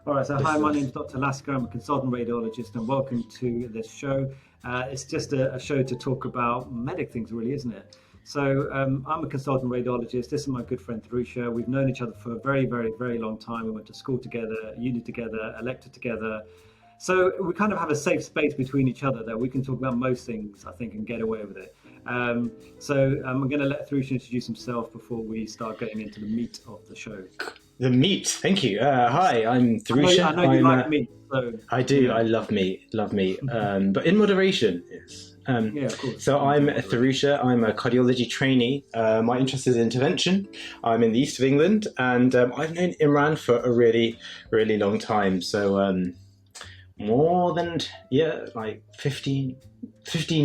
All right, so This hi, my name is is Dr. Lasker. I'm a consultant radiologist, and welcome to this show. It's just a show to talk about medic things, really, isn't it? So I'm a consultant radiologist. This is my good friend Tharusha. We've known each other for a very, very, very long time. We went to school together, uni together, elected together. So we kind of have a safe space between each other that we can talk about most things, I think, and get away with it. I'm going to let Tharusha introduce himself before we start getting into the meat of the show. the meat. Thank you. Hi, I'm I Tharusha. know you like meat, so I do. yeah. I love meat. Love meat. But in moderation, yes. Yeah, of course. So I'm Tharusha. I'm a cardiology trainee. My interest is intervention. I'm in the east of England, and I've known Imran for a really, really long time. So more than like 15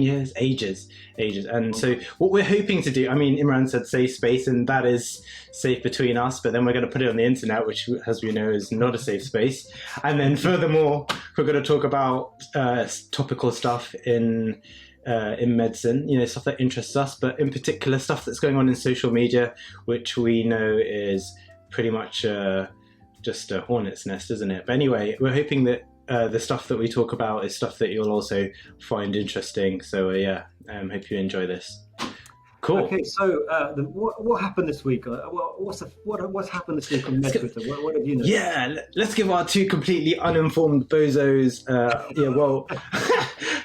years, ages. And so what we're hoping to do, I mean, Imran said safe space, and that is safe between us, but then we're going to put it on the internet, which, as we know, is not a safe space. And then furthermore, we're going to talk about topical stuff in medicine, stuff that interests us, but in particular stuff that's going on in social media, which we know is pretty much just a hornet's nest, isn't it? But anyway, we're hoping that the stuff that we talk about is stuff that you'll also find interesting. So hope you enjoy this. Cool. Okay, so what happened this week? What's happened this week on MedTwitter? What have you noticed? Yeah, let's give our two completely uninformed bozos.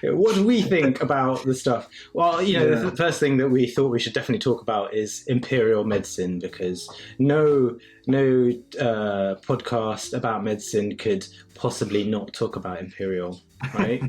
What do we think about the stuff? Well, the first thing that we thought we should definitely talk about is Imperial medicine, because no podcast about medicine could possibly not talk about Imperial, right?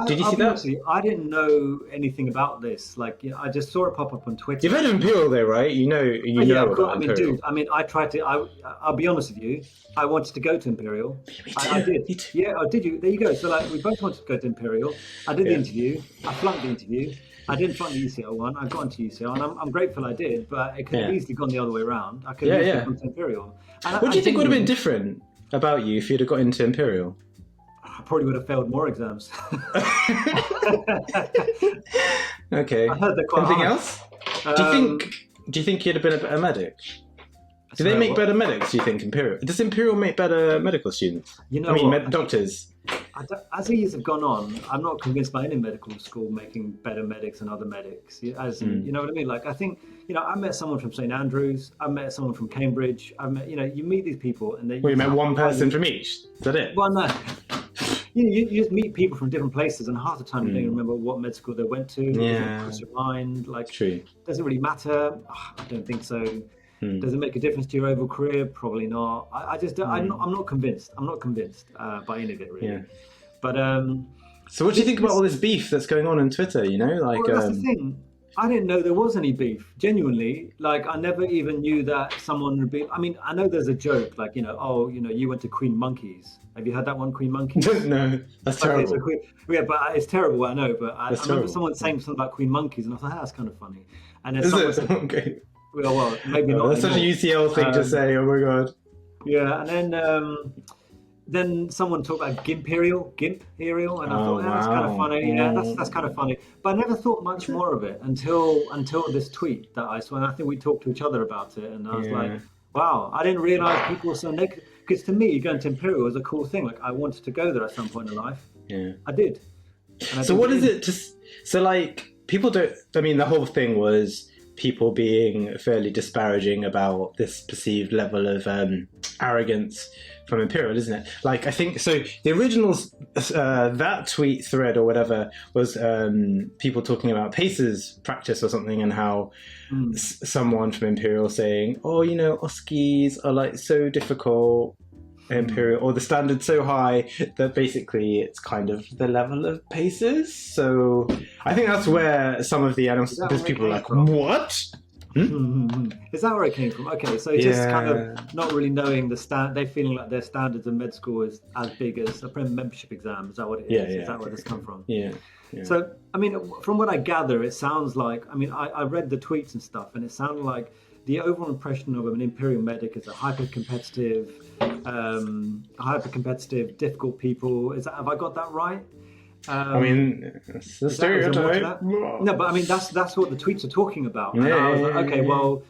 Did you see that? Honestly, I didn't know anything about this. I just saw it pop up on Twitter. You've heard of Imperial, though, right? You know about Imperial. I tried to. I'll be honest with you. I wanted to go to Imperial. Me too. I did. Me too. Yeah, did you? There you go. So we both wanted to go to Imperial. I did the interview. I flunked the interview. I didn't flunk the UCL one. I got into UCL, and I'm grateful I did. But it could have easily gone the other way around. I could have easily gone to Imperial. What do you think would have been different about you if you'd have got into Imperial? I probably would have failed more exams. Okay. I heard they're quite Anything hard. else? Do you think you'd have been a better medic? Do they make better medics, do you think, Imperial? Does Imperial make better medical students? Doctors. As the years have gone on, I'm not convinced by any medical school making better medics than other medics. You know what I mean? I think, I met someone from St Andrews. I met someone from Cambridge. I met, you meet these people and they. Well, you met one person from each. Is that it? Well, no. You just meet people from different places, and half the time you don't even remember what med school they went to. Cross your mind. True. Does it really matter? I don't think so. Does it make a difference to your overall career? Probably not. I'm not convinced. I'm not convinced by any of it, really. Yeah. But so what do you think about all this beef that's going on Twitter? Well, that's the thing. I didn't know there was any beef. Genuinely, I never even knew that someone would be. I mean, I know there's a joke, you went to Queen Monkeys. Have you had that one, Queen Monkeys? No, that's terrible. But it's terrible. I know, but I remember someone saying something about Queen Monkeys, and I thought, that's kind of funny. And then someone said, okay. Well, maybe not. That's such a UCL thing to say. Oh my god. Yeah, and then someone talked about Gimperial, and I thought, that's kind of funny. Yeah, that's kind of funny. But I never thought much more of it until this tweet that I saw, and I think we talked to each other about it, and I was like, wow, I didn't realize people were so negative. Because to me, going to Imperial was a cool thing. I wanted to go there at some point in life. Yeah, I did. So what is it? People don't. I mean, the whole thing was people being fairly disparaging about this perceived level of arrogance from Imperial, isn't it? I think so. The originals, that tweet thread or whatever was people talking about Pace's practice or something, and how someone from Imperial saying, OSCEs are so difficult. Imperial, or the standard so high that basically it's kind of the level of Paces. So I think that's where some of the animals, because people are like, what? Is that where it came from? Okay, so just kind of not really knowing they're feeling like their standards of med school is as big as a membership exam. Is that what it is? Is that where this come from? Yeah. So, I mean, from what I gather, it sounds like, I read the tweets and stuff, and it sounded like the overall impression of an Imperial medic is a hyper-competitive, difficult people. Have I got that right? It's the stereotype. No, but that's what the tweets are talking about. And I was like, okay, well,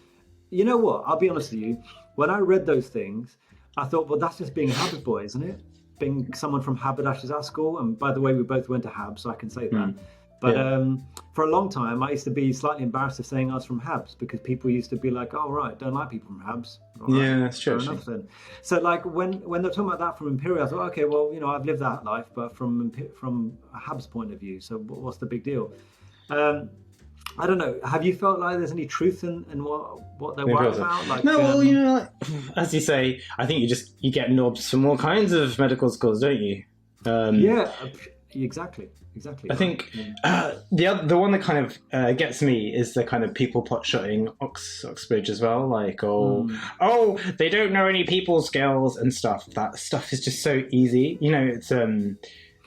you know what? I'll be honest with you. When I read those things, I thought, well, that's just being a habit boy, isn't it? Being someone from Haberdashers at school. And by the way, we both went to Hab, so I can say that. But Yeah. for a long time, I used to be slightly embarrassed of saying I was from Habs because people used to be like, "Oh, right, don't like people from Habs." All right, Yeah, that's true. fair Actually. enough then. So like when they're talking about that from Imperial, I thought, okay, well, I've lived that life, but from a Habs point of view, so what's the big deal? Um, I don't know. Have you felt like there's any truth in what they're Maybe worried also. about? Like, No, well, you know, like, as you say, I think you get knobs from all kinds of medical schools, don't you? yeah, exactly, I right. think the one that kind of gets me is the kind of people pot shotting Oxbridge as well. Like, oh, they don't know any people skills and stuff. That stuff is just so easy. You know, it's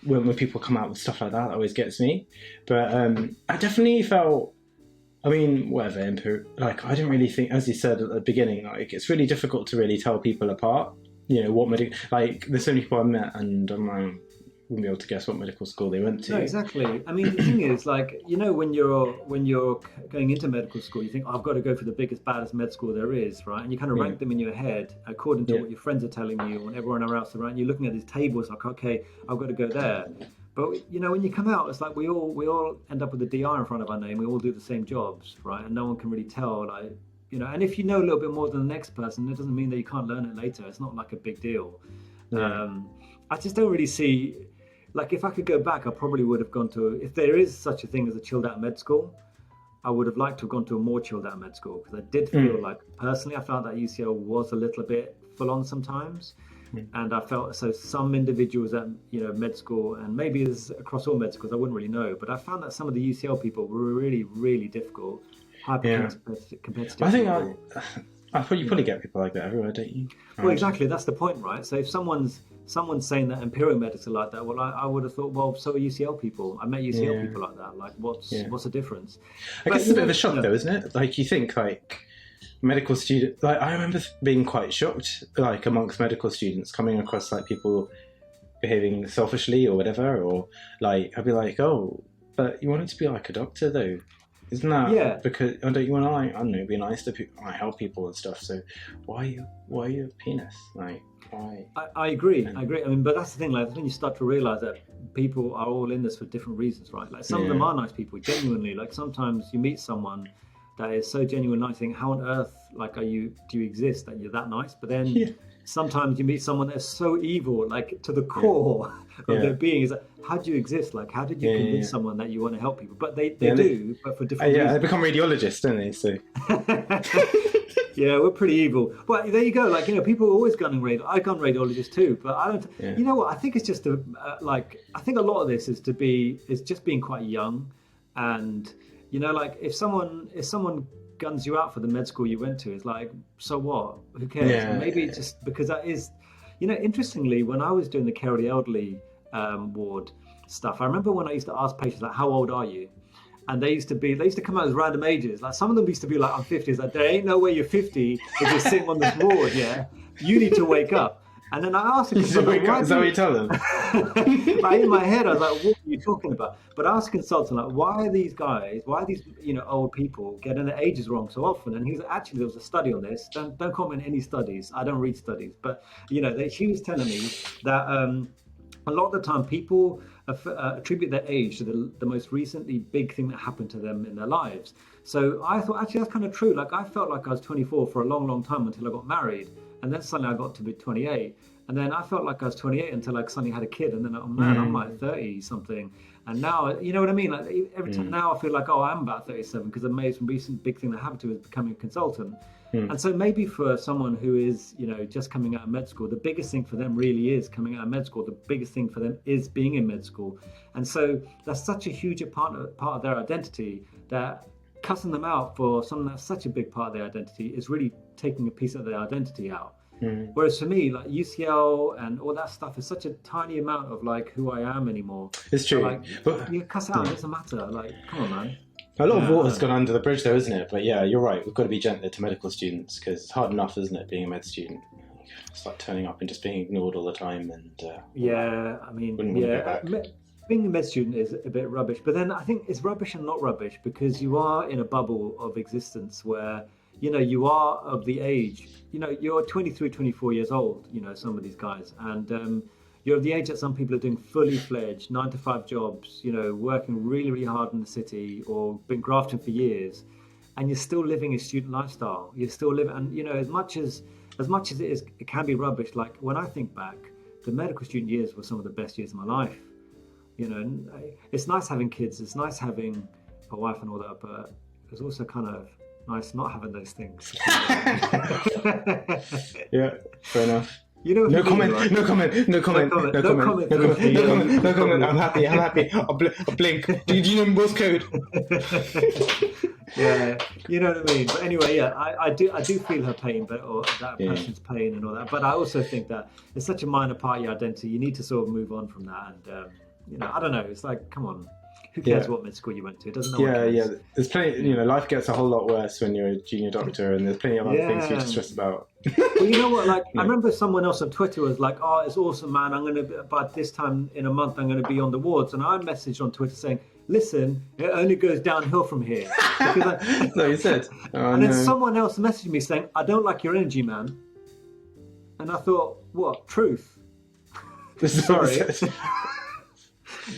when people come out with stuff like that, always gets me. But I definitely felt. I mean, whatever. Like, I didn't really think, as you said at the beginning, like it's really difficult to really tell people apart. You know what like. There's so many people I met, and I'm like, wouldn't be able to guess what medical school they went No, to. exactly. I mean, the thing is, like, when you're going into medical school, you think, oh, I've got to go for the biggest, baddest med school there is, right? And you kind of Yeah, rank them in your head according to yeah, what your friends are telling you and everyone else around. You're looking at these tables, like, okay, I've got to go there. But when you come out, it's like we all end up with a DR in front of our name. We all do the same jobs, right? And no one can really tell, like, And if you know a little bit more than the next person, it doesn't mean that you can't learn it later. It's not like a big deal. yeah. I just don't really see, like, if I could go back, I probably would have gone to, if there is such a thing as a chilled out med school, I would have liked to have gone to a more chilled out med school because I did feel like, personally, I felt that UCL was a little bit full on sometimes. And I felt so some individuals at med school, and maybe it's across all med schools, I wouldn't really know, but I found that some of the UCL people were really, really difficult, hyper Yeah. competitive I think people. you probably get people like that everywhere, don't you? Well, exactly. That's the point, right? So if someone's saying that Imperial Medics are like that, well, I would have thought, well, so are UCL people. I met UCL Yeah. people like that. Like, what's Yeah. the difference? I But guess it's a bit of a shock, though, isn't it? Like, you think, like, medical student, like, I remember being quite shocked, like, amongst medical students, coming across, like, people behaving selfishly or whatever, or, like, I'd be like, oh, but you wanted to be like a doctor, though. Isn't that yeah, because don't you want to, like, I don't know, be nice to people, like, help people and stuff? So why are you a penis? Like, why? I agree. I agree. I mean, but that's the thing. Like, that's when you start to realize that people are all in this for different reasons, right? Like, some of them Yeah. are nice people, genuinely. Like, sometimes you meet someone that is so genuine, nice. Think, how on earth, like, do you exist that you're that nice? But then Yeah. sometimes you meet someone that's so evil, like to the core of Yeah. their being. Is like, how do you exist? Like, how did you Yeah, convince yeah. someone that you want to help people? But they Yeah, do, but for different yeah, they reasons. become radiologists, don't they? So Yeah, we're pretty evil. But there you go. Like, people are always gunning radio. I gun radiologists too, but I don't. yeah, You know what? I think it's just like, I think a lot of this is just being quite young, and like, if someone guns you out for the med school you went to, it's like, so what? Who cares? yeah, And maybe it's just because that is, interestingly, when I was doing the care of the elderly ward stuff, I remember when I used to ask patients, like, how old are you? And they used to come out as random ages. Like, some of them used to be like, I'm 50. It's like, there ain't no way you're 50 if you're sitting on this ward, yeah? You need to wake up. And then I asked him, is that what you tell them? like, in my head, I was like, what are you talking about? But I asked a consultant, like, why are these old people getting their ages wrong so often? And he was like, actually, there was a study on this. Don't comment any studies. I don't read studies. But, she was telling me that a lot of the time people attribute their age to the most recently big thing that happened to them in their lives. So I thought, actually, that's kind of true. Like, I felt like I was 24 for a long, long time until I got married. And then suddenly I got to be 28. And then I felt like I was 28 until I suddenly had a kid. And then, oh man, I'm like 30 something. And now, you know what I mean? Like, every time now I feel like, oh, I'm about 37 because the most recent big thing that happened to me is becoming a consultant. And so maybe for someone who is, just coming out of med school, the biggest thing for them really is coming out of med school. The biggest thing for them is being in med school. And so that's such a huge part of their identity that cussing them out for something that's such a big part of their identity is really taking a piece of their identity out. Whereas for me, like, UCL and all that stuff is such a tiny amount of, like, who I am anymore. It's true. So, like, But you cuss out, it doesn't matter. Like, come on, man. a lot of water's gone under the bridge, though, isn't it? But yeah, you're right. We've got to be gentler to medical students because it's hard enough, isn't it, being a med student? It's like turning up and just being ignored all the time. And Yeah, I mean, Wouldn't want to go back. Being a med student is a bit rubbish. But then I think it's rubbish and not rubbish because you are in a bubble of existence where you are of the age, you're 23, 24 years old, some of these guys, and you're of the age that some people are doing fully fledged 9 to 5 jobs, working really, really hard in the city or been grafting for years, and you're still living a student lifestyle. You're still living, and as much as it can be rubbish. Like when I think back, the medical student years were some of the best years of my life. And it's nice having kids. It's nice having a wife and all that, but it's also kind of nice not having those things. Yeah, fair enough. No comment. Right? No comment. I'm happy. I'll blink. Do you know Morse code? Yeah, you know what I mean. But anyway, yeah, I do feel her pain, or that person's pain and all that. But I also think that it's such a minor part of your identity. You need to sort of move on from that. And I don't know. It's like, come on. Who cares what med school you went to? It doesn't know. Yeah. There's plenty. Life gets a whole lot worse when you're a junior doctor, and there's plenty of other things you have to stress about. Well, you know what? Like, I remember someone else on Twitter was like, "Oh, it's awesome, man! By this time in a month, I'm gonna be on the wards." And I messaged on Twitter saying, "Listen, it only goes downhill from here." No, you said. And then someone else messaged me saying, "I don't like your energy, man." And I thought, what? Truth? Sorry.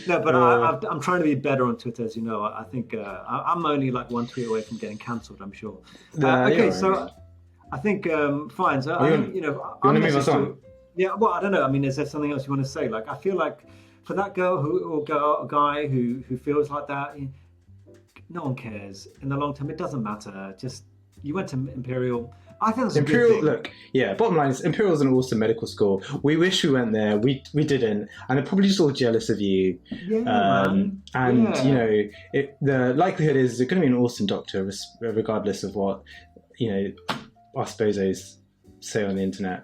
No, but I'm trying to be better on Twitter, as you know. I think I'm only like one tweet away from getting cancelled, I'm sure. Okay, so I think fine. So you want to move us on? Yeah, well, I don't know. I mean, is there something else you want to say? Like, I feel like for that girl or guy who feels like that, no one cares. In the long term, it doesn't matter. Just, you went to Imperial. I think that's Imperial. A good thing. Look, yeah. Bottom line is, Imperial's an awesome medical school. We wish we went there. We didn't, and they're probably just all jealous of you. Yeah, man. And the likelihood is you're going to be an awesome doctor, regardless of what us bozos say on the internet.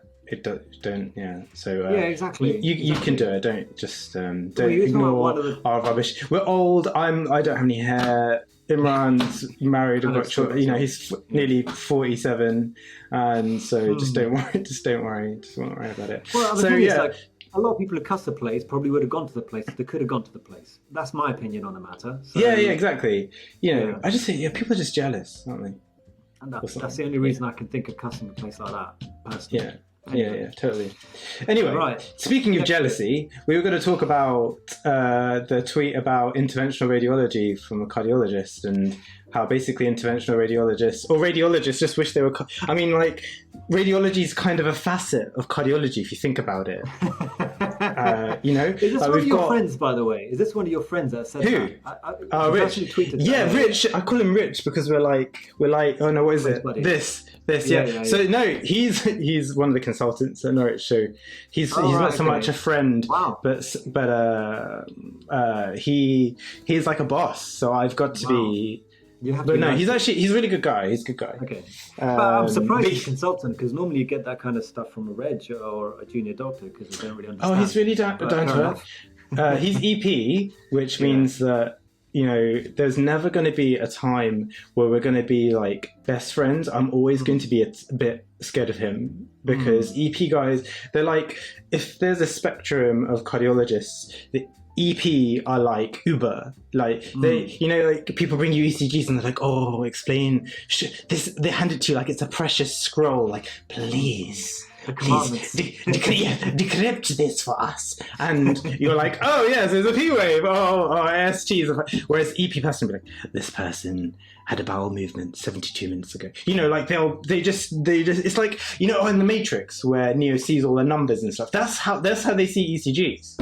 So exactly. You can do it. Don't ignore our rubbish. We're old. I don't have any hair. Imran's married and got children. He's nearly 47, and so just don't worry. Just don't worry about it. Well, the thing is, like, a lot of people who cuss the place probably would have gone to the place if they could have gone to the place. That's my opinion on the matter. So, yeah, exactly. I just think people are just jealous, aren't they? And that's the only reason I can think of cussing a place like that, personally. Yeah. Yeah, totally. Anyway, speaking of jealousy, we were going to talk about the tweet about interventional radiology from a cardiologist and how basically interventional radiologists just wish they were... radiology is kind of a facet of cardiology if you think about it. Is this one of your friends, by the way? Is this one of your friends that said that? Rich. Yeah, Rich. I call him Rich because we're like, oh no, what is it? Buddy. This. Yeah. So no, he's one of the consultants at Norwich. So he's not so much a friend, but he's like a boss. So I've got to be. But no, he's a really good guy. He's a good guy. Okay, but I'm surprised he's a consultant because normally you get that kind of stuff from a reg or a junior doctor because they don't really understand. Oh, he's really down to earth. He's EP, which means that there's never going to be a time where we're going to be like best friends. I'm always going to be a bit scared of him because EP guys, they're like, if there's a spectrum of cardiologists, the EP are like Uber, like they, like people bring you ECGs and they're like, oh, explain this. They hand it to you like it's a precious scroll, like please decrypt this for us, and you're like, oh yes, there's a P wave, ASTs. Whereas EP person will be like, this person had a bowel movement 72 minutes ago. Like they just it's like in the Matrix where Neo sees all the numbers and stuff. That's how they see ECGs.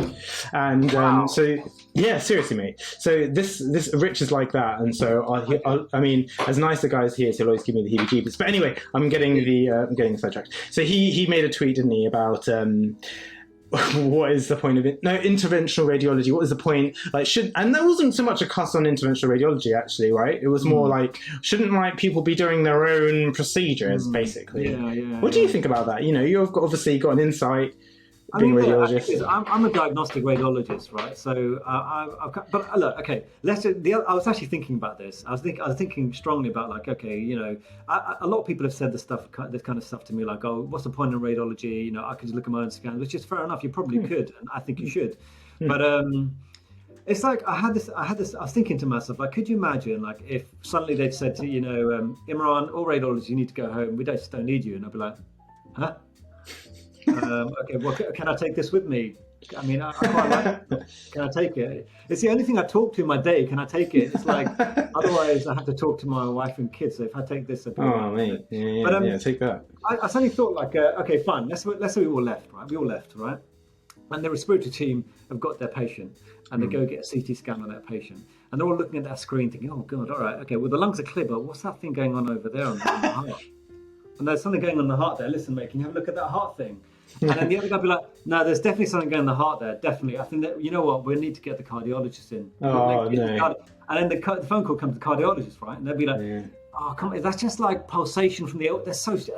And so yeah, seriously, mate. So this Rich is like that, and so I mean, as nice a guy as he is, he'll always give me the heebie-jeebies. But anyway, I'm getting sidetracked. So he made a tweet, didn't he, about what is the point of it? No, interventional radiology. What is the point? And there wasn't so much a cuss on interventional radiology, actually, right? It was more like, shouldn't people be doing their own procedures, basically? Yeah. What do you think about that? You've obviously got an insight. Being a radiologist. I'm a diagnostic radiologist, right? So, but look, okay. I was actually thinking about this. I was thinking strongly about a lot of people have said this kind of stuff to me, like, oh, what's the point in radiology? I could just look at my own scans, which is fair enough. You probably could, and I think you should. But It's like I had this. I was thinking to myself, like, could you imagine, like, if suddenly they'd said to Imran, all radiologists, you need to go home. We just don't need you. And I'd be like, huh? Okay, well, can I take this with me? I mean, I quite like. Can I take it? It's the only thing I talk to in my day. Can I take it? It's like otherwise I have to talk to my wife and kids. So if I take this, Oh, mate, yeah, but yeah, take that. I suddenly thought, like, okay, fine. Let's say we all left, right? We all left, right? And the respiratory team have got their patient, and they go get a CT scan on that patient, and they're all looking at that screen, thinking, "Oh God, all right, okay. Well, the lungs are clear, but what's that thing going on over there on the heart?" And there's something going on in the heart there. Listen, mate, can you have a look at that heart thing? And then the other guy will be like, no, there's definitely something going on in the heart there. Definitely. I think that, you know what, we need to get the cardiologist in. Oh, no. And then the phone call comes to the cardiologist, right? And they'll be like, oh, come on, that's just like pulsation from the,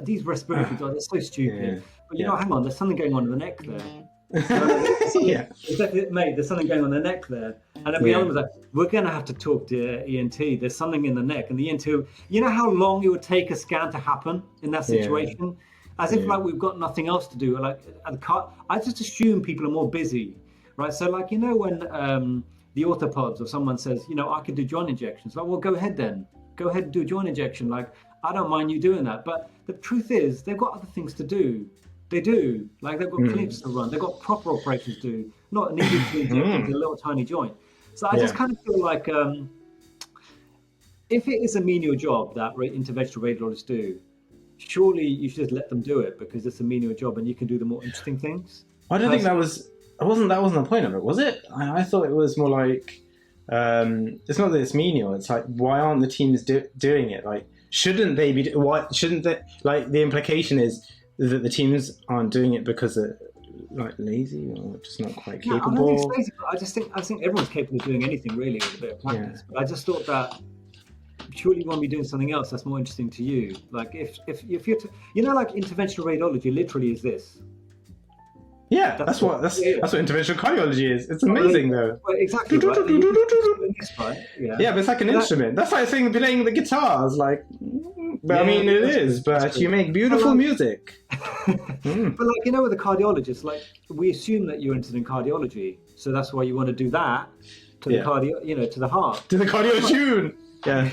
these respiratory drugs, they're so stupid. But you know, hang on, there's something going on in the neck there. Mate, there's something going on in the neck there. And then the other was like, we're going to have to talk to ENT. There's something in the neck. And the ENT, you know how long it would take a scan to happen in that situation? As if like we've got nothing else to do. Like I just assume people are more busy, right? So like, you know, when the orthopods or someone says, you know, I could do joint injections. Like, well, go ahead then. Go ahead and do a joint injection. Like, I don't mind you doing that. But the truth is, they've got other things to do. They do. Like, they've got clinics to run. They've got proper operations to do, not needed to inject into a little tiny joint. So I just kind of feel like if it is a menial job that interventional radiologists do, surely you should just let them do it because it's a menial job and you can do the more interesting things. I don't think that wasn't the point of it, was it? I thought it was more like, it's not that it's menial. It's like, why aren't the teams doing it? Like, shouldn't they be? Why shouldn't they? Like, the implication is that the teams aren't doing it because they're like lazy or just not quite capable. I don't think it's lazy, but I think everyone's capable of doing anything really with a bit of practice. But I just thought that surely you want to be doing something else that's more interesting to you. Like if you're you know, like interventional radiology literally is this. Yeah, that's what interventional cardiology is. It's amazing though. Well, exactly. Right? Yeah, but it's like an instrument. That's like saying playing the guitars. Like, but I mean, it is. But you make beautiful music. But like, you know, with a cardiologist, like we assume that you're interested in cardiology, so that's why you want to do that to the cardio, you know, to the heart, to the cardio tune. Yeah.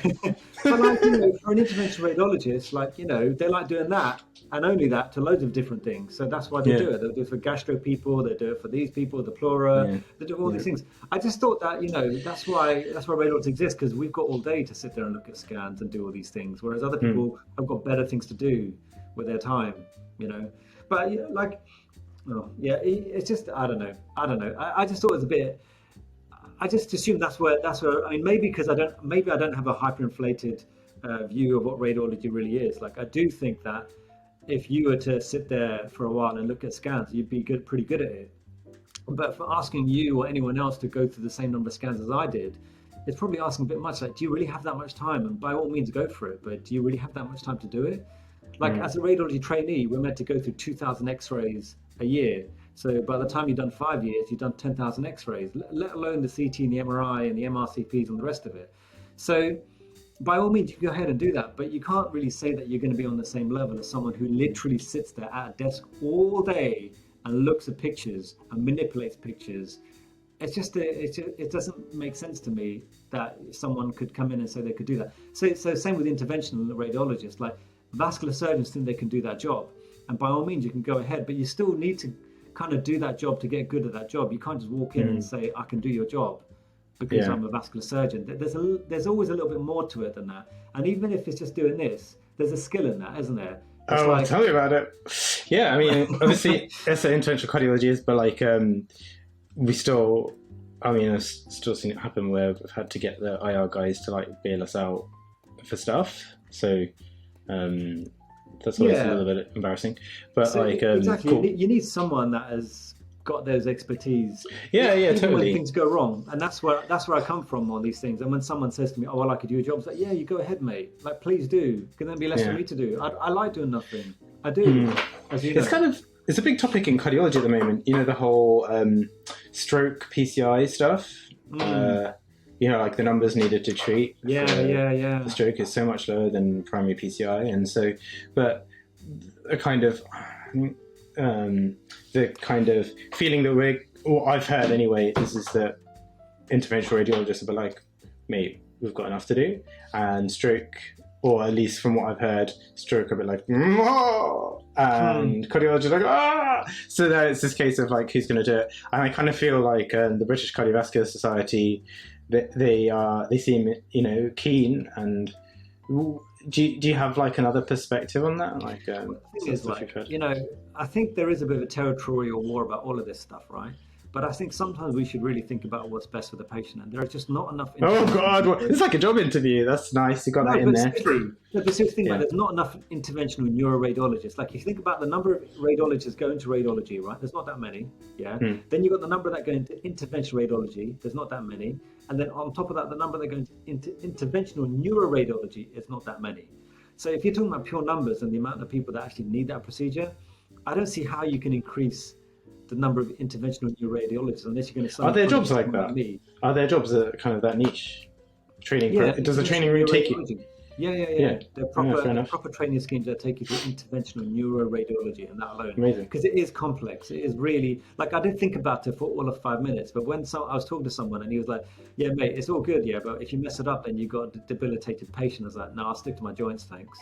But like, you know, for an interventional radiologist, like, you know, they like doing that and only that to loads of different things. So that's why they do it. They'll do it for gastro people, they do it for these people, the pleura, they do all these things. I just thought that, you know, that's why radiologists exist, because we've got all day to sit there and look at scans and do all these things, whereas other people have got better things to do with their time, you know. But like, it's just, I don't know. I just thought it was a bit. I just assume that's where. I mean, maybe because I don't have a hyperinflated view of what radiology really is. Like, I do think that if you were to sit there for a while and look at scans, you'd be pretty good at it. But for asking you or anyone else to go through the same number of scans as I did, it's probably asking a bit much. Like, do you really have that much time? And by all means, go for it. But do you really have that much time to do it? Like, as a radiology trainee, we're meant to go through 2,000 X-rays a year. So by the time you've done 5 years, you've done 10,000 X-rays, let alone the CT and the MRI and the MRCPs and the rest of it. So by all means, you can go ahead and do that, but you can't really say that you're going to be on the same level as someone who literally sits there at a desk all day and looks at pictures and manipulates pictures. It's just, it doesn't make sense to me that someone could come in and say they could do that. So same with interventional radiologists, like vascular surgeons think they can do that job. And by all means, you can go ahead, but you still need to kind of do that job to get good at that job. You can't just walk in and say, I can do your job because I'm a vascular surgeon. There's always a little bit more to it than that. And even if it's just doing this, there's a skill in that, isn't there? It's tell me about it. Yeah, I mean, obviously, that's what interventional cardiology is, but like, I've still seen it happen where we've had to get the IR guys to like bail us out for stuff. So, that's always a little bit embarrassing, but so, like exactly, cool. You need someone that has got those expertise. Even totally. When things go wrong, and that's where I come from on these things. And when someone says to me, "Oh, well, I could do your job," it's like, "Yeah, you go ahead, mate. Like, please do. Can there be less for me to do? I like doing nothing. I do." As you know. It's a big topic in cardiology at the moment. You know, the whole stroke PCI stuff. You know, like the numbers needed to treat. The stroke is so much lower than primary PCI, and so, but the kind of feeling that I've heard anyway, is that interventional radiologists will be like, mate, we've got enough to do. And stroke, or at least from what I've heard, stroke are a bit like, and cardiology like, ah. So now it's this case of like, who's going to do it? And I kind of feel like the British Cardiovascular Society, they seem, you know, keen. And do you have like another perspective on that? Like, the thing is, like, you know, I think there is a bit of a territorial war about all of this stuff, right? But I think sometimes we should really think about what's best for the patient, and there are just not enough. Oh God, it's like a job interview. That's nice. You got that in there. No, but seriously, like, there's not enough interventional neuroradiologists. Like, if you think about the number of radiologists going to radiology, right? There's not that many. Yeah. Then you've got the number that go into interventional radiology. There's not that many. And then on top of that, the number that go into interventional neuroradiology is not that many. So if you're talking about pure numbers and the amount of people that actually need that procedure, I don't see how you can increase the number of interventional neuroradiologists unless you're going to. Are there jobs like that? Are there jobs that are kind of that niche? Training? Does the training room take you? Yeah. There are proper training schemes that take you to interventional neuroradiology, and that alone. Amazing. Because it is complex. It is really, like, I did think about it for all of 5 minutes, but when I was talking to someone and he was like, yeah, mate, it's all good, yeah, but if you mess it up, then you've got a debilitated patient. I was like, no, I'll stick to my joints, thanks.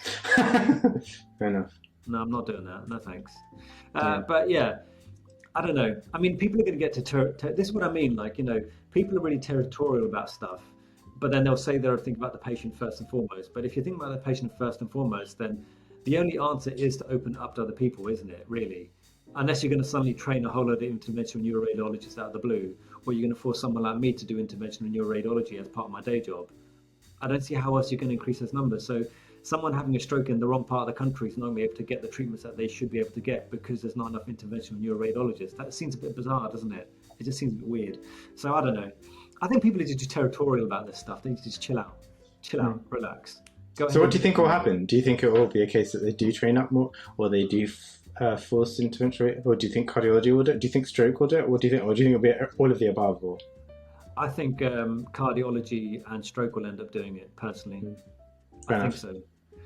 Fair enough. No, I'm not doing that. No, thanks. But yeah. I don't know. I mean, people are going to get to this is what I mean. Like, you know, people are really territorial about stuff, but then they'll say they'll think about the patient first and foremost. But if you think about the patient first and foremost, then the only answer is to open up to other people, isn't it? Really, unless you're going to suddenly train a whole load of interventional neuroradiologists out of the blue, or you're going to force someone like me to do interventional neuroradiology as part of my day job. I don't see how else you're going to increase those numbers. So someone having a stroke in the wrong part of the country is not going to be able to get the treatments that they should be able to get because there's not enough interventional neuroradiologists. That seems a bit bizarre, doesn't it? It just seems a bit weird. So I don't know. I think people are just territorial about this stuff. They need to just chill out, relax. So what do you think will happen? Do you think it will be a case that they do train up more, or they do force intervention, or do you think cardiology will do it? Do you think stroke will do it? Or do you think it'll be all of the above? Or? I think cardiology and stroke will end up doing it, personally. I think so.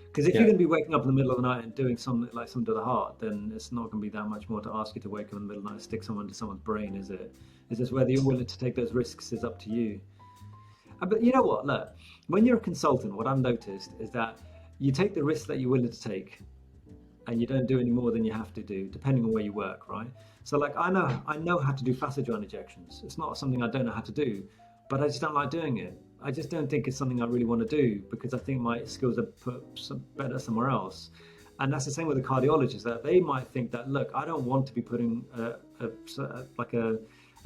Because if you're going to be waking up in the middle of the night and doing something to the heart, then it's not going to be that much more to ask you to wake up in the middle of the night and stick someone to someone's brain, is it? It's just whether you're willing to take those risks is up to you. But you know what? Look, when you're a consultant, what I've noticed is that you take the risks that you're willing to take, and you don't do any more than you have to do, depending on where you work, right? So, like, I know how to do facet joint injections. It's not something I don't know how to do, but I just don't like doing it. I just don't think it's something I really want to do because I think my skills are better somewhere else. And that's the same with the cardiologists, that they might think that, look, I don't want to be putting a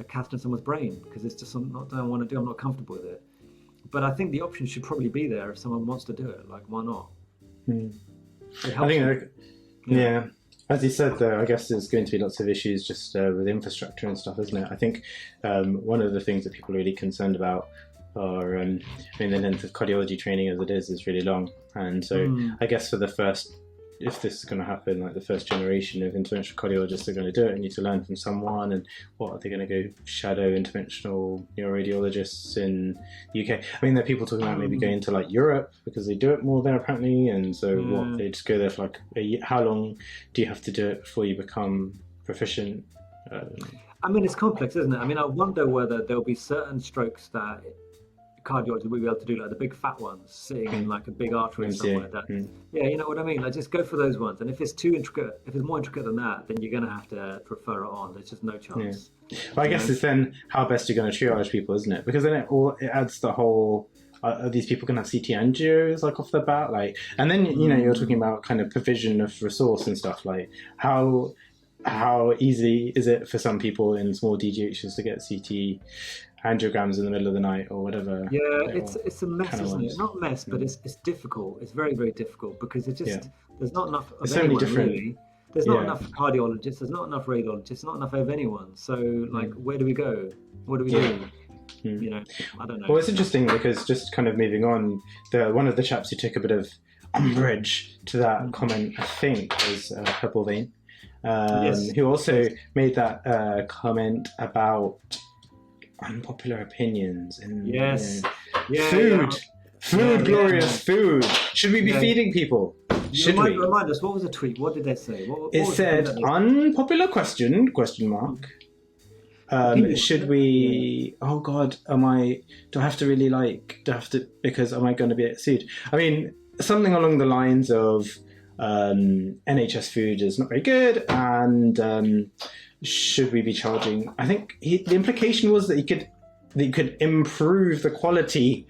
catheter in someone's brain because it's just something I don't want to do. I'm not comfortable with it. But I think the option should probably be there if someone wants to do it. Like, why not? I think, yeah. As you said, though, I guess there's going to be lots of issues just with infrastructure and stuff, isn't it? I think one of the things that people are really concerned about are, I mean, the length of cardiology training as it is really long. And so I guess for the first, if this is going to happen, like the first generation of interventional cardiologists are going to do it and need to learn from someone. And what are they going to go shadow interventional neuroradiologists in the UK? I mean, there are people talking about maybe going to like Europe because they do it more there apparently. And so they just go there for like a year. How long do you have to do it before you become proficient? I mean, it's complex, isn't it? I mean, I wonder whether there'll be certain strokes that cardiology will be able to do, like the big fat ones sitting in like a big artery somewhere. Yeah, you know what I mean? Like, just go for those ones. And if it's too intricate, if it's more intricate than that, then you're going to have to refer it on. There's just no chance. Well, I guess it's then how best you're going to triage people, isn't it? Because then it adds the whole. Are these people going to have CT angios like off the bat? Like, and then you know you're talking about kind of provision of resource and stuff. Like how easy is it for some people in small DGHs to get CT angiograms in the middle of the night or whatever? Yeah, it's a mess, isn't it? Not a mess, but it's difficult. It's very, very difficult because it's just there's not enough of anyone, really. There's not enough cardiologists, there's not enough radiologists, not enough of anyone. So like, where do we go? What do we do? You know, I don't know. Well, it's interesting because just kind of moving on, one of the chaps who took a bit of umbrage to that comment, I think, was Purple Vein, who also made that comment about unpopular opinions and food, glorious food. Should we be feeding people? Should we? Remind us, what was the tweet? What did they say? What it said, unpopular question, ? Should we? Oh God, do I have to really because am I going to be sued? I mean, something along the lines of NHS food is not very good, and should we be charging? I think the implication was that you could improve the quality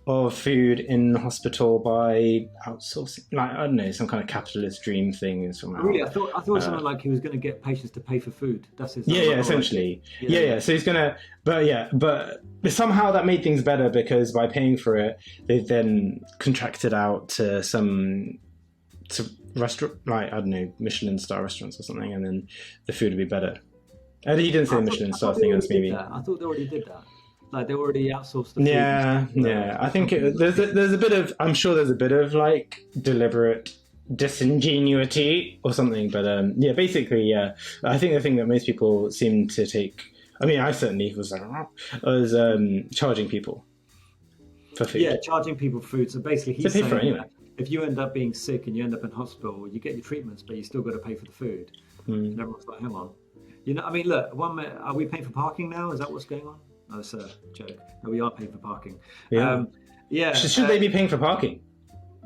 of food in hospital by outsourcing, like, I don't know, some kind of capitalist dream thing somehow. Really, I thought it was something like he was going to get patients to pay for food. That's his. Essentially. Yeah. So he's gonna, but somehow that made things better because by paying for it, they then contracted out to restaurant, like, I don't know, Michelin star restaurants or something, and then the food would be better. And he didn't say Michelin star thing. That's maybe. I thought they already did that. Like they already outsourced the food. Yeah. I think there's a bit of. I'm sure there's a bit of like deliberate disingenuity or something, but basically, I think the thing that most people seem to take. I mean, I certainly was charging people for food. Yeah, charging people for food. So basically, he's saying that if you end up being sick and you end up in hospital, you get your treatments, but you still got to pay for the food. And everyone's like, hang on. I mean, look, 1 minute, are we paying for parking now? Is that what's going on? Oh, that's a joke. No, we are paying for parking. Yeah. Should they be paying for parking?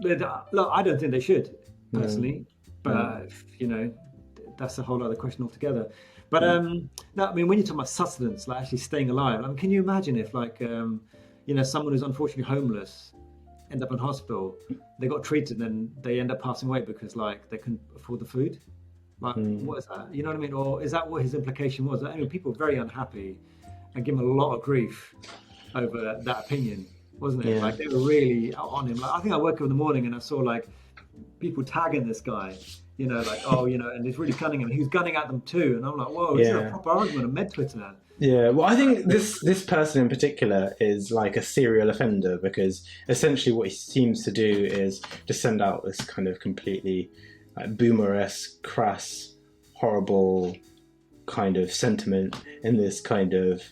Look, I don't think they should, personally. But, that's a whole other question altogether. But, no, I mean, when you're talking about sustenance, like actually staying alive, I mean, can you imagine if, like, someone who's unfortunately homeless end up in hospital, they got treated and they end up passing away because, like, they couldn't afford the food? Like, what is that? You know what I mean? Or is that what his implication was? I mean, people were very unhappy and give him a lot of grief over that opinion, wasn't it? Like, they were really on him. Like, I think I woke up in the morning and I saw, like, people tagging this guy, like, and he's really gunning him. He was gunning at them too. And I'm like, whoa, this is a proper argument on med Twitter. Yeah, well, I think this person in particular is like a serial offender because essentially what he seems to do is just send out this kind of completely like boomer-esque, crass, horrible kind of sentiment in this kind of,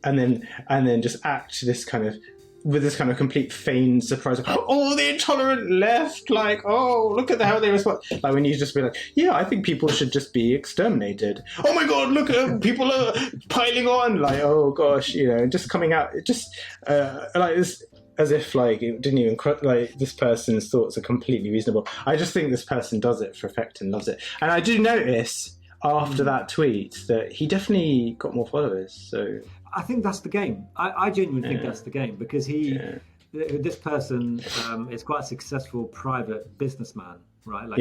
and then just act this kind of with this kind of complete feigned surprise. Oh, the intolerant left! Like, oh, look at how they respond. Like when you just be like, yeah, I think people should just be exterminated. Oh my God, look at people are piling on. Like, oh gosh, just coming out, just like this. As if like it didn't even like this person's thoughts are completely reasonable. I just think this person does it for effect and loves it. And I do notice after that tweet that he definitely got more followers. So I think that's the game. I genuinely think that's the game because this person is quite a successful private businessman, right? Like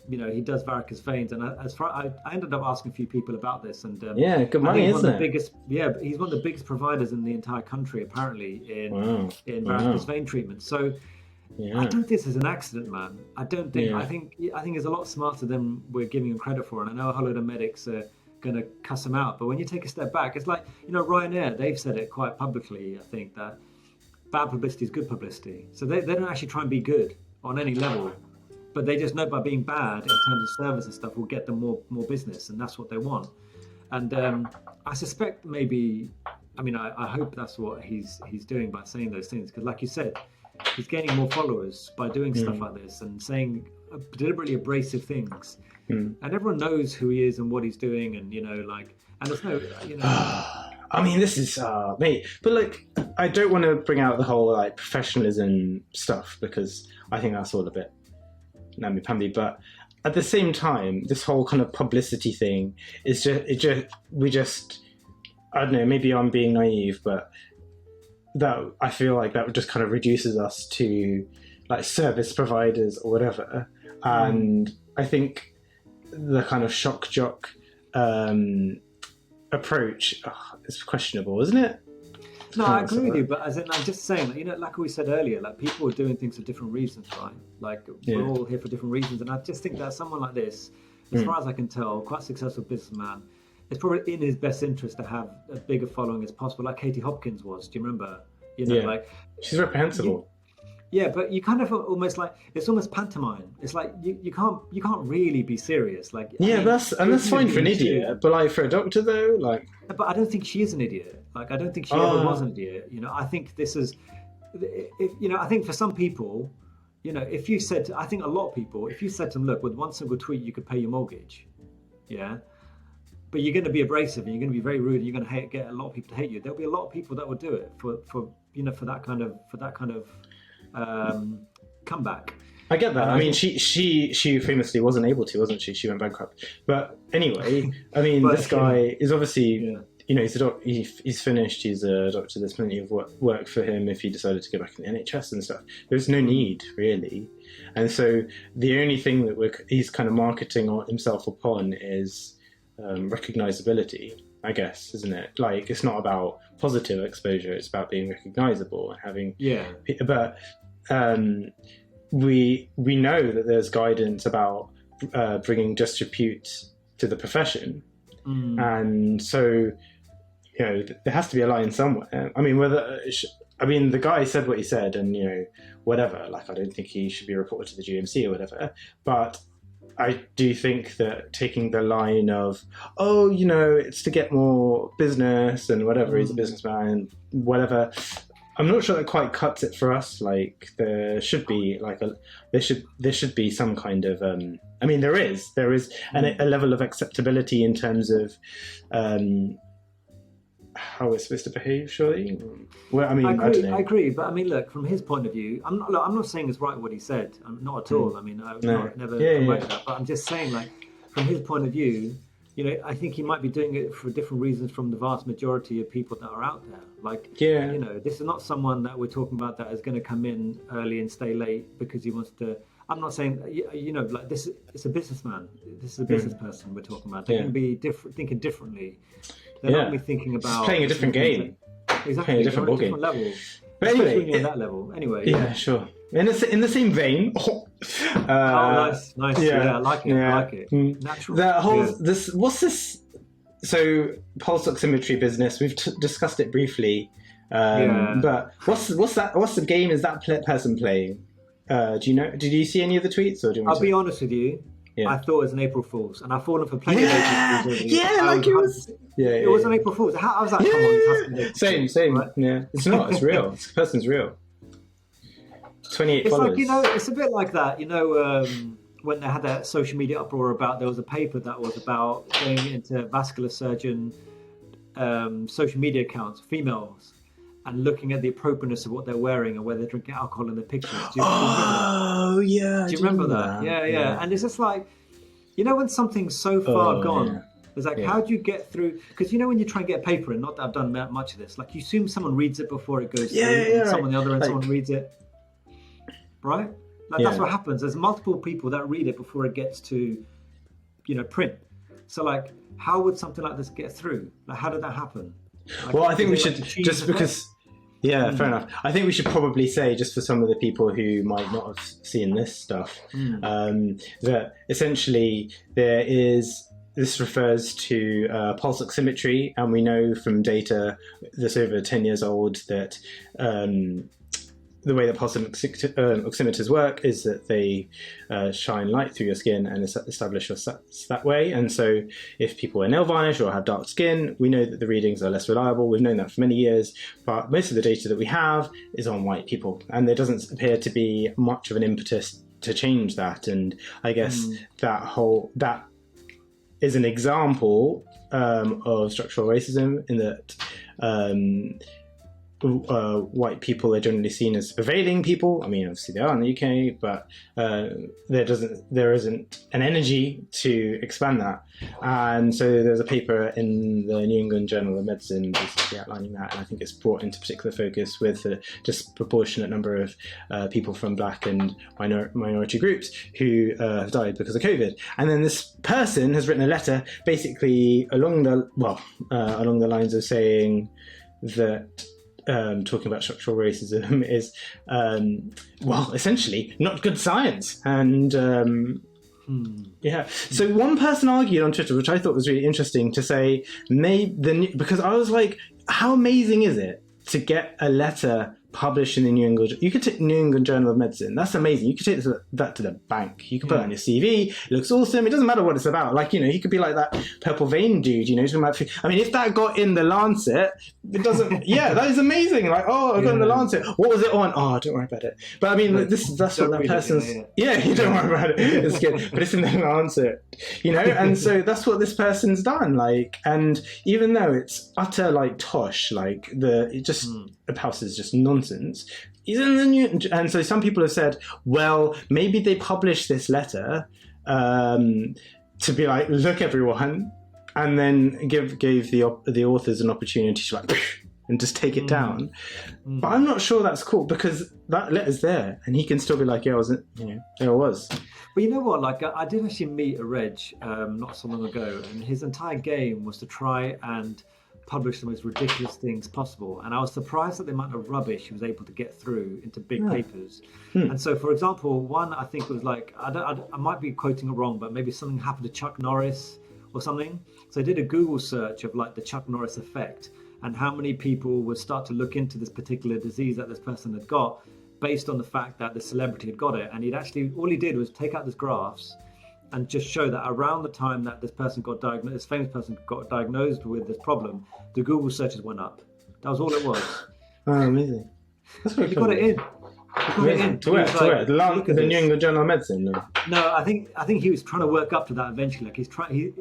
he does varicose veins, and I ended up asking a few people about this, and good money, isn't it? He's one of the biggest providers in the entire country, apparently, in varicose vein treatment. So I don't think this is an accident, man. I don't think. I think he's a lot smarter than we're giving him credit for, and I know a whole load of medics are going to cuss him out, but when you take a step back, it's like Ryanair. They've said it quite publicly. I think that bad publicity is good publicity. So they don't actually try and be good on any level. But they just know by being bad in terms of service and stuff will get them more business, and that's what they want. And I suspect maybe, I hope that's what he's doing by saying those things, because like you said, he's gaining more followers by doing stuff like this and saying deliberately abrasive things. And everyone knows who he is and what he's doing, and and there's no, I mean, this is mate, but like, I don't want to bring out the whole like professionalism stuff because I think that's all a bit namby-pamby, but at the same time, this whole kind of publicity thing is just I don't know, maybe I'm being naive, but that I feel like that just kind of reduces us to like service providers or whatever. And I think the kind of shock jock approach is questionable, isn't it? No, I agree with you, but as in, I'm just saying, like we said earlier, like people are doing things for different reasons, right? Like we're all here for different reasons, and I just think that someone like this, as far as I can tell, quite a successful businessman, it's probably in his best interest to have a bigger following as possible, like Katie Hopkins was. Do you remember? Like she's reprehensible. But you kind of almost like it's almost pantomime. It's like you can't really be serious. Like that's fine for an idiot, but like for a doctor though, like. But I don't think she is an idiot. Like I don't think she ever was an idiot. I think this is, I think for some people, if you said, I think a lot of people, if you said to them, look, with one single tweet you could pay your mortgage, but you're going to be abrasive and you're going to be very rude and you're going to get a lot of people to hate you. There'll be a lot of people that will do it for that kind of comeback. I get that. I mean, she famously wasn't able to, wasn't she? She went bankrupt. But anyway, I mean, this guy is obviously, he's a doctor. He's finished. He's a doctor. There's plenty of work for him if he decided to go back in the NHS and stuff. There's no need, really. And so the only thing that he's kind of marketing himself upon is recognizability, I guess, isn't it? Like, it's not about positive exposure. It's about being recognizable and having... Yeah. But... We know that there's guidance about bringing just repute to the profession, and so there has to be a line somewhere. I mean, the guy said what he said, and whatever. Like, I don't think he should be reported to the GMC or whatever. But I do think that taking the line of, it's to get more business and whatever. He's a businessman, whatever. I'm not sure that quite cuts it for us. Like, there should be there should be some kind of I mean, there is a level of acceptability in terms of how we're supposed to behave. Surely, well, I mean, I don't know. I agree, but I mean, look, from his point of view, I'm not saying it's right what he said. Not at all. I mean, I've never promoted that, but I'm just saying, like, from his point of view, I think he might be doing it for different reasons from the vast majority of people that are out there. Like, this is not someone that we're talking about that is going to come in early and stay late because he wants to. I'm not saying, like, this. It's a businessman. This is a business person we're talking about. They're going to be thinking differently. They're not going to be thinking about playing a different game. Exactly, playing a different ball game. Level. But anyway, when you're on that level. Anyway. Yeah, sure. In the same vein. Nice. Yeah, I like it. I like it. Natural. That whole what's this? So, pulse oximetry business. We've discussed it briefly. But what's that? What's the game is that person playing? Do you know? Did you see any of the tweets? Or do you want I'll be honest with you. Yeah. I thought it was an April Fool's, and I've fallen for plenty of April Fool's. It was an April Fool's. I was like, come on, same. Right? Yeah, it's not. It's real. This person's real. 28 followers. It's like, it's a bit like that. When they had that social media uproar about, there was a paper that was about going into vascular surgeon social media accounts, females, and looking at the appropriateness of what they're wearing and whether they're drinking alcohol in the pictures. Do you remember that? Yeah. And it's just like, when something's so far gone, it's like, how do you get through? Because when you try and get a paper, and not that I've done much of this, like, you assume someone reads it before it goes through, and someone on the other end, someone reads it, right? Like, that's what happens. There's multiple people that read it before it gets to, print. So, like, how would something like this get through? Like, how did that happen? Like, well, I think we should, just because... Yeah, fair enough. I think we should probably say, just for some of the people who might not have seen this stuff, that essentially this refers to pulse oximetry, and we know from data that's over 10 years old that the way that pulse oximeters work is that they shine light through your skin and establish your stats that way. And so if people are nail varnished or have dark skin, we know that the readings are less reliable. We've known that for many years, but most of the data that we have is on white people, and there doesn't appear to be much of an impetus to change that. And I guess that is an example of structural racism, in that white people are generally seen as prevailing people. I mean, obviously they are in the UK, but there isn't an energy to expand that. And so there's a paper in the New England Journal of Medicine basically outlining that, and I think it's brought into particular focus with a disproportionate number of people from Black and minority groups who have died because of COVID. And then this person has written a letter basically along the lines of saying that talking about structural racism is, essentially not good science. And so one person argued on Twitter, which I thought was really interesting, to say, because I was like, how amazing is it to get a letter published in the New England. You could take New England Journal of Medicine. That's amazing. You could take that to the bank. You could put it on your CV. It looks awesome. It doesn't matter what it's about. Like, he could be like that purple vein dude. I mean, if that got in the Lancet, it doesn't. Yeah, that is amazing. Like, oh, I got in the Lancet. What was it on? Oh, don't worry about it. But I mean, that's what that person's. Yeah, you don't worry about it. It's good, but it's in the Lancet. And so that's what this person's done. Like, and even though it's utter like tosh, like the house is just nonsense. He's in the new, and so some people have said, well, maybe they published this letter to be like, look, everyone, and then gave the authors an opportunity to like and just take it down. But I'm not sure that's cool, because that letter's there, and he can still be like, yeah, I wasn't, there I was. But you know what? Like, I did actually meet a Reg not so long ago, and his entire game was to try and publish the most ridiculous things possible. And I was surprised at the amount of rubbish he was able to get through into big papers. And so, for example, one I think was like, I might be quoting it wrong, but maybe something happened to Chuck Norris or something. So I did a Google search of like the Chuck Norris effect and how many people would start to look into this particular disease that this person had got based on the fact that the celebrity had got it. And all he did was take out these graphs and just show that around the time that this famous person got diagnosed with this problem, the Google searches went up. That was all it was. Oh, amazing. That's very cool. Got it in. To where? The New England Journal of Medicine? No, I think he was trying to work up to that eventually. Like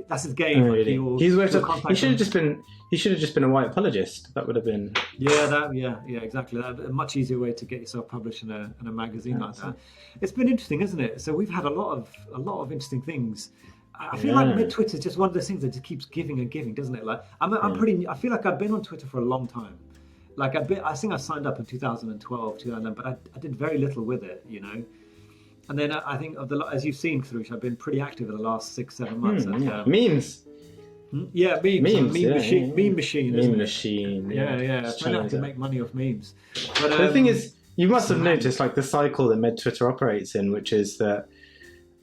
that's his game. Oh, really? He's worked up. He should have just been a white apologist. That would have been. Yeah, exactly. That a much easier way to get yourself published in a magazine like that. It's been interesting, isn't it? So we've had a lot of interesting things. I feel like Twitter is just one of those things that just keeps giving and giving, doesn't it? Like I feel like I've been on Twitter for a long time. Like I think I signed up in 2012, 2011, but I did very little with it, And then I think as you've seen, Tharusha, I've been pretty active in the last 6-7 months. Memes. Yeah, memes. Meme machine. Meme machine. Yeah. I have to make money off memes. But the thing is, you must have noticed like the cycle that Med Twitter operates in, which is that,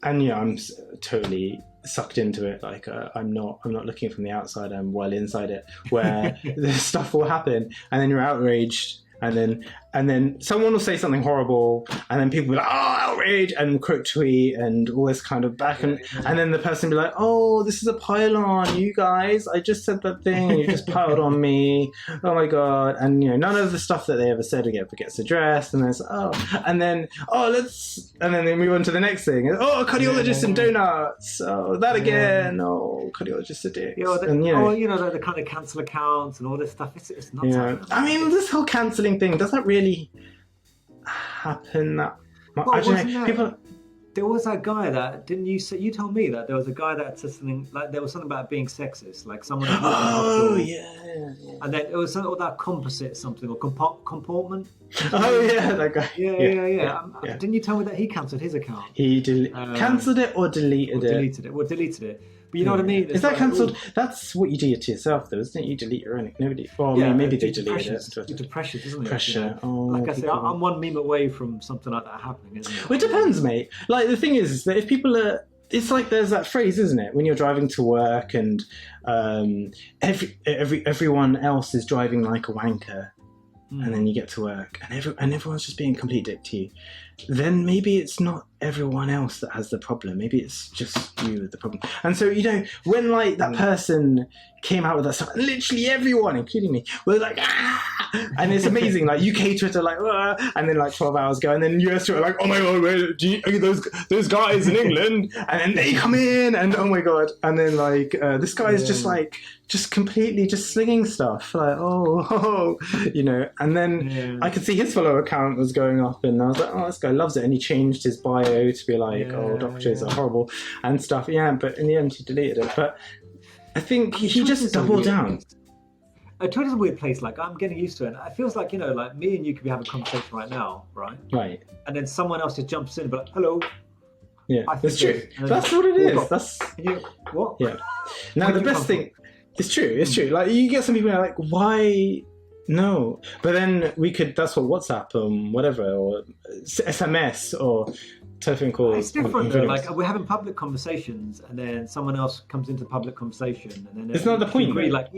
and I'm totally sucked into it. Like I'm not looking from the outside. I'm well inside it, where this stuff will happen, and then you're outraged, and then someone will say something horrible, and then people will be like, oh, outrage, and quote tweet and all this kind of back, and then the person will be like, oh, this is a pile-on, you guys, I just said that thing and you just piled on me, oh my god, and none of the stuff that they ever said ever gets addressed, and then they move on to the next thing, oh, cardiologists and donuts, oh, that again, oh, cardiologists are dicks, the kind of cancel accounts and all this stuff, it's not I mean, this whole cancelling thing, does that really happen that much? I don't know. People. There was that guy that didn't you say? You told me that there was a guy that said something like there was something about being sexist, like someone. And then it was something about that composite something or comportment. Oh yeah, that guy. Yeah. Didn't you tell me that he cancelled his account? He cancelled it or deleted it. Deleted it. But you know what I mean? Is that cancelled? That's what you do to yourself, though, isn't it? You delete your own. Nobody. Well, maybe they deleted it. Due to pressure, isn't it? Pressure. Like I say, I'm one meme away from something like that happening, isn't it? Well, it depends, mate. Like the thing is that if people are, it's like there's that phrase, isn't it? When you're driving to work and everyone else is driving like a wanker, and then you get to work and everyone's just being a complete dick to you. Then maybe it's not everyone else that has the problem. Maybe it's just you with the problem. And so, when like that person came out with that stuff, literally everyone, including me, was like, ah! And it's amazing. Like UK Twitter, like, ah! And then like 12 hours go, and then US Twitter, like, oh my god, those guys in England, and then they come in, and oh my god, and then like this guy is just completely just slinging stuff, like and then I could see his follower count was going up, and I was like, oh, this guy loves it, and he changed his bio to be like, doctors are horrible and stuff. Yeah, but in the end he deleted it. But I think he just doubled down. Twitter's a weird place. Like I'm getting used to it. It feels like like me and you could be having a conversation right now, right? Right. And then someone else just jumps in and be like, hello. Yeah, that's true. That's what it is. That's what? Yeah. Now the best thing. It's true. It's true. Like you get some people who are like, why? No, but then that's what WhatsApp whatever, or SMS or telephone calls. It's different though. Like we're having public conversations, and then someone else comes into public conversation, and then it's not the point. Agree, like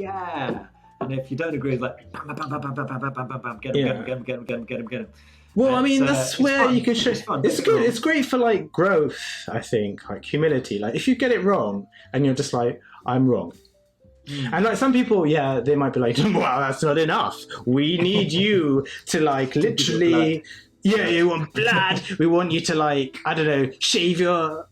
And if you don't agree, it's like bam, bam, bam, bam, bam, bam, bam, bam, bam, bam, get him, get him, get him, get him, get him, get him, get him. Well, I mean, It's, that's it's where fun. you can show. It's fun. It's good. It's great for like growth. I think like humility. Like if you get it wrong and you're just like, I'm wrong. And like some people, yeah, they might be like, well, that's not enough. We need you to like literally, yeah, you want blood. We want you to like, I don't know, shave your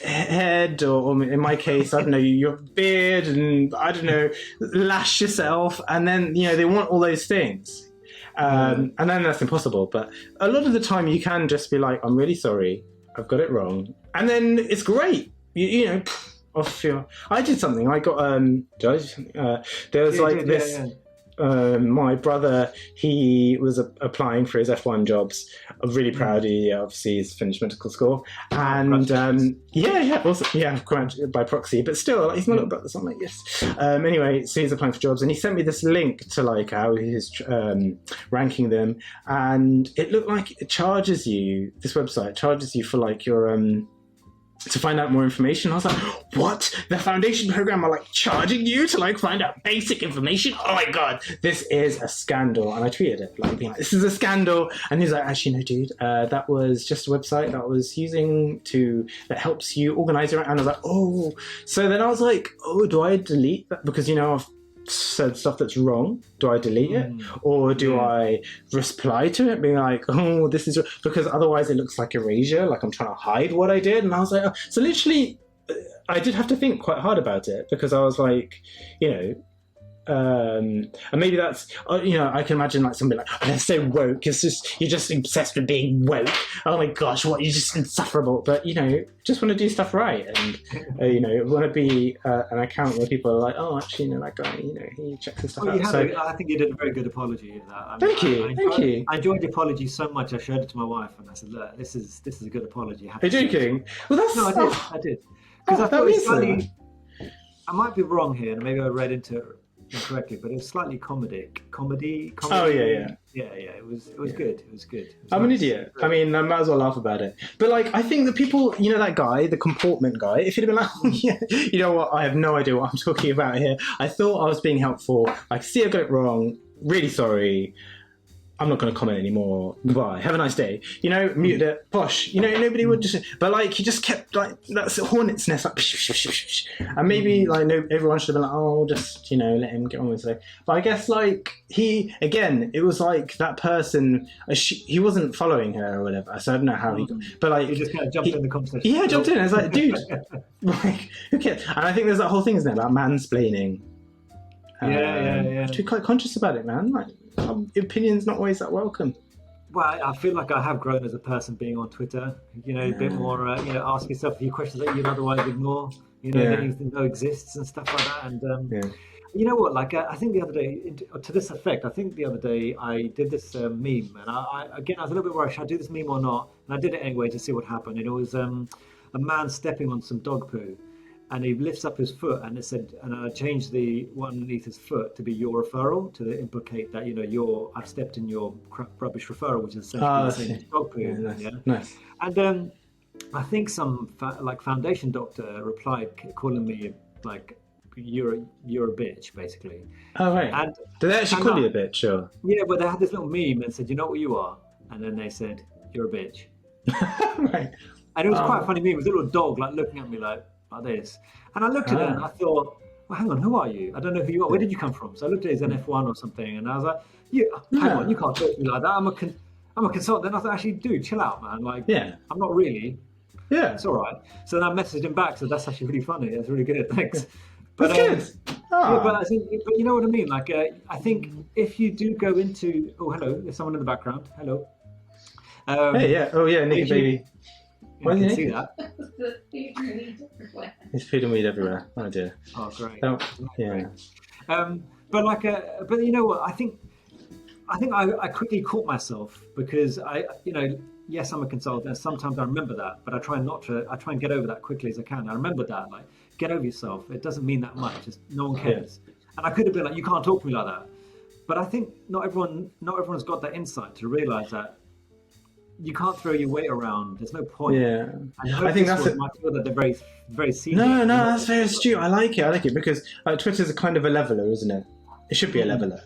head, or in my case, I don't know, your beard, and I don't know, lash yourself, and then they want all those things. And then that's impossible. But a lot of the time you can just be like, I'm really sorry, I've got it wrong. And then it's great. You know, off your... I did something. I got... did I do something? There was this... my brother, he was applying for his F1 jobs. I'm really proud. He obviously has finished medical school, and by proxy, but still, like, he's my little brother. So I'm like, yes. Anyway, so he's applying for jobs, and he sent me this link to like how he's ranking them, and it looked like it charges you. This website charges you for like your to find out more information. I was like, what? The foundation program are like charging you to like find out basic information? Oh my god, this is a scandal. And I tweeted it, like being like, this is a scandal. And he's like, actually no dude, that was just a website that I was using that helps you organize your... And I was like, oh. So then I was like, oh, do I delete that? Because I've said stuff that's wrong. Do I delete it, or do I reply to it being like, oh, this is... because otherwise it looks like erasure, like I'm trying to hide what I did. And I was like, oh. So literally I did have to think quite hard about it, because I was like, and maybe that's, I can imagine like somebody like, oh, they're so woke, it's just, you're just obsessed with being woke, oh my gosh, what, you're just insufferable. But just want to do stuff right, and want to be an account where people are like, oh, actually, that guy, he checks his stuff out. I think you did a very good apology in that. Thank you. I enjoyed the apology so much, I showed it to my wife, and I said, look, this is a good apology. Are you joking? Well, that's... No, I did. Because I thought it was slightly... I might be wrong here, and maybe I read into it incorrectly, but it was slightly comedy. Oh yeah. It was good. It was good. I'm an idiot. I mean, I might as well laugh about it. But like, I think the people, that guy, the comportment guy, if he'd have been like, oh yeah, you know what, I have no idea what I'm talking about here. I thought I was being helpful. I see I got it wrong. Really sorry. I'm not going to comment anymore. Goodbye. Have a nice day. Muted it. Posh. Nobody would just... But, like, he just kept, like, that's a hornet's nest, like... And maybe, like, no, everyone should have been like, oh, just, let him get on with it. But I guess, like, it was like that person... he wasn't following her or whatever, so I don't know how he got... But, like... He just kind of jumped in the conversation. Yeah, jumped in. I was like, dude, like, who cares? And I think there's that whole thing, isn't it, about mansplaining. Yeah. To be quite conscious about it, man. Like, opinion's not always that welcome. Well, I feel like I have grown as a person being on Twitter. A bit more, ask yourself a few questions that you'd otherwise ignore, that you know exists and stuff like that. And you know what? Like, I think the other day, to this effect, I think the other day I did this meme, and I was a little bit worried, should I do this meme or not? And I did it anyway to see what happened. And it was a man stepping on some dog poo. And he lifts up his foot, and it said, and I changed the one underneath his foot to be your referral, to implicate that I've stepped in your rubbish referral, which is essentially the same as dog poo. Nice. And I think some foundation doctor replied, calling me like you're a bitch, basically. Oh right. And did they actually call you a bitch? Or? Yeah, but they had this little meme and said, you know what you are, and then they said you're a bitch. Right. And it was quite a funny meme. It was a little dog like looking at me like this, and I looked at it and I thought, well, hang on, who are you? I don't know who you are. Where did you come from? So I looked at his NF1 or something, and I was like, hang on, you can't talk to me like that. I'm a consultant. And I thought, actually, dude, chill out, man. Like, I'm not really. Yeah, it's all right. So then I messaged him back. So that's actually really funny. That's really good. Thanks. But, that's good. But I think, but you know what I mean. Like, I think if you do go into, hello, there's someone in the background. Hello. Hey, yeah. Oh, yeah, Nicky baby. I can see that. There's food and weed everywhere. Oh dear. Oh great. Yeah. But you know what? I think I quickly caught myself, because yes, I'm a consultant, and sometimes I remember that, but I try and get over that quickly as I can. I remember that, like, get over yourself. It doesn't mean that much. Just no one cares. And I could have been like, you can't talk to me like that. But I think not everyone's got that insight to realise that you can't throw your weight around. There's no point. Yeah, I think that's it. I feel that they're very, very senior. No, that's very astute. I like it because Twitter's a kind of a leveler, isn't it? It should be a leveler.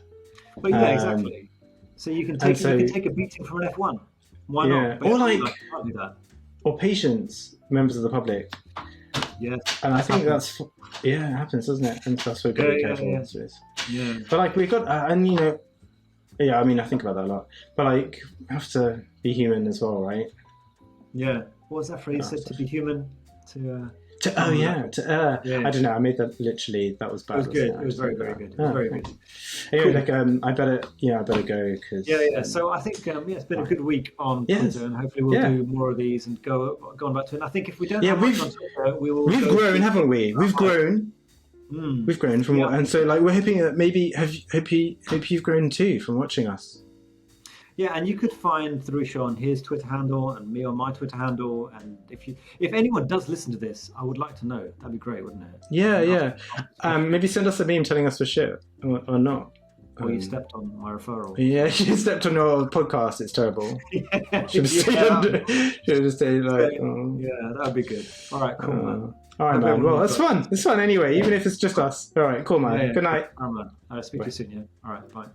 But yeah, exactly. So you can take a beating from an F1. Why not? But Or like, you can't do that. or patients, members of the public. Yes. And I think it happens, doesn't it? And that's what we're careful with. Yeah. But like we've got, and you know, yeah, I mean, I think about that a lot. But like, we have to be human as well, right? Yeah. What was that phrase said? To be human, to err. Yeah. I don't know. I made that literally. That was bad. It was good. It? It was very, very good. It was very good. Anyway, Cool. I better go because. Yeah. So I think it's been a good week on Twitter, and hopefully we'll do more of these and go on back to it. And I think if we don't have much on Twitter, we will. We've grown, haven't we? We've grown. We've grown from what, and so like we're hoping that maybe hope you've grown too from watching us. Yeah, and you could find Tharusha on his Twitter handle and me on my Twitter handle. And if anyone does listen to this, I would like to know. That'd be great, wouldn't it? Yeah. Maybe send us a meme telling us we're shit or not. Or you stepped on my referral. Yeah, you stepped on your podcast. It's terrible. Should have just stayed like. Yeah, that would be good. All right, cool, man. All right, man. Well, it's fun. It's fun anyway, even if it's just us. All right, cool, man. Good night. All right, man. All right, speak to you soon, yeah? All right, bye.